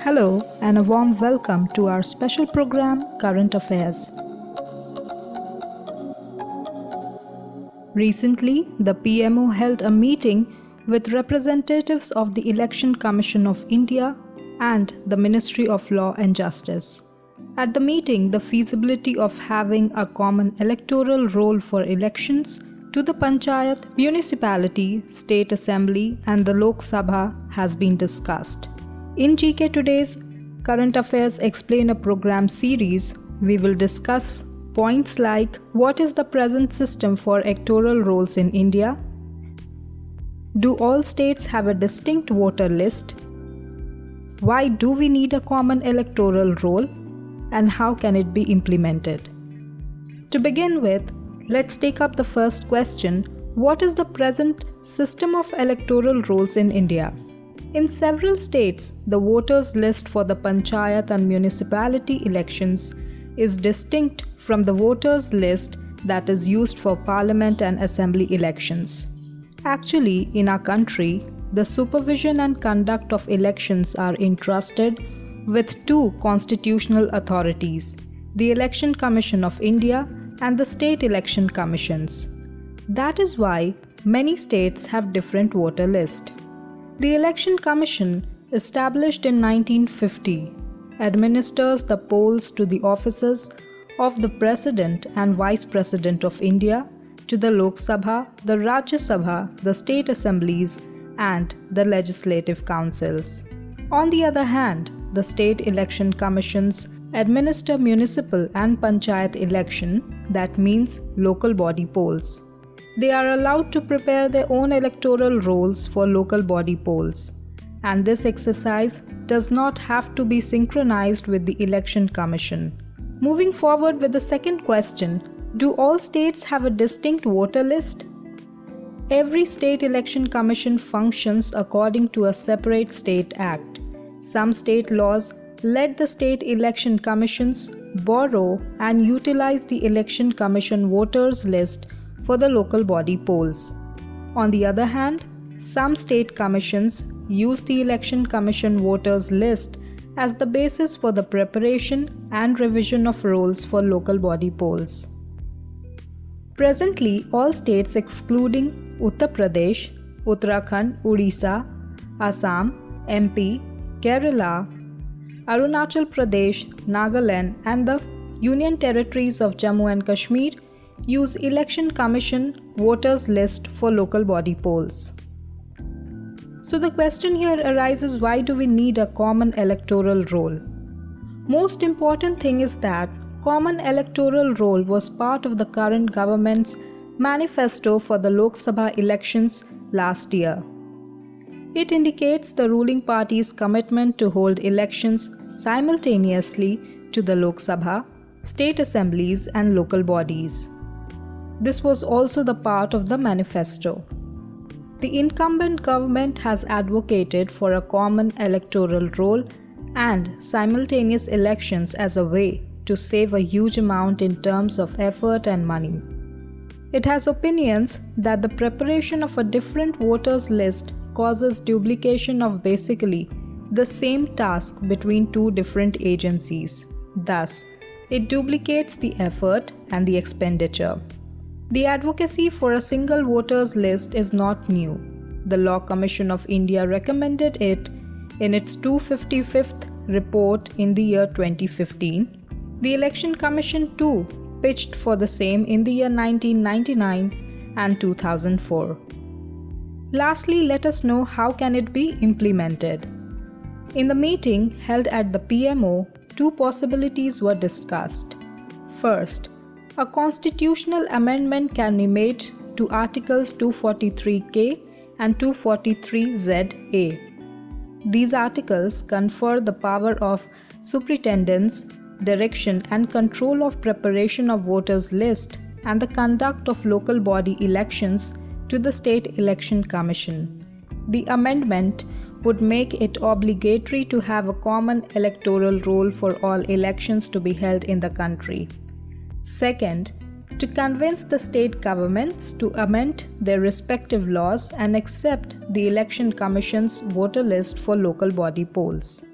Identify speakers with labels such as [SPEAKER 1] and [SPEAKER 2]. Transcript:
[SPEAKER 1] Hello and a warm welcome to our special program Current Affairs. Recently, the PMO held a meeting with representatives of the Election Commission of India and the Ministry of Law and Justice. At the meeting, the feasibility of having a common electoral roll for elections to the Panchayat, Municipality, State Assembly and the Lok Sabha has been discussed. In GK Today's Current Affairs Explainer program series, we will discuss points like what is the present system for electoral rolls in India? Do all states have a distinct voter list? Why do we need a common electoral roll? And how can it be implemented? To begin with, let's take up the first question. What is the present system of electoral rolls in India? In several states, the voters list for the Panchayat and municipality elections is distinct from the voters list that is used for parliament and assembly elections. Actually, in our country, the supervision and conduct of elections are entrusted with two constitutional authorities, the Election Commission of India and the State Election Commissions. That is why many states have different voter lists. The Election Commission, established in 1950, administers the polls to the offices of the President and Vice President of India, to the Lok Sabha, the Rajya Sabha, the State Assemblies, and the Legislative Councils. On the other hand, the State Election Commissions administer municipal and Panchayat election, that means local body polls. They are allowed to prepare their own electoral rolls for local body polls, and this exercise does not have to be synchronized with the Election Commission. Moving forward with the second question, do all states have a distinct voter list? Every state election commission functions according to a separate state act. Some state laws let the state election commissions borrow and utilize the election commission voters list for the local body polls. On the other hand, some state commissions use the Election Commission voters list as the basis for the preparation and revision of rolls for local body polls. Presently, all states excluding Uttar Pradesh, Uttarakhand, Odisha, Assam, MP, Kerala, Arunachal Pradesh, Nagaland and the Union Territories of Jammu and Kashmir use Election Commission voters list for local body polls. So the question here arises, why do we need a common electoral roll? Most important thing is that common electoral roll was part of the current government's manifesto for the Lok Sabha elections last year. It indicates the ruling party's commitment to hold elections simultaneously to the Lok Sabha, state assemblies and local bodies. This was also the part of the manifesto. The incumbent government has advocated for a common electoral roll and simultaneous elections as a way to save a huge amount in terms of effort and money. It has opinions that the preparation of a different voters list causes duplication of basically the same task between two different agencies. Thus, it duplicates the effort and the expenditure. The advocacy for a single voters list is not new. The Law Commission of India recommended it in its 255th report in the year 2015. The Election Commission too pitched for the same in the year 1999 and 2004. Lastly, let us know how can it be implemented. In the meeting held at the PMO, two possibilities were discussed. First, a constitutional amendment can be made to Articles 243K and 243ZA. These articles confer the power of superintendence, direction and control of preparation of voters list and the conduct of local body elections to the State Election Commission. The amendment would make it obligatory to have a common electoral roll for all elections to be held in the country. Second, to convince the state governments to amend their respective laws and accept the Election Commission's voter list for local body polls.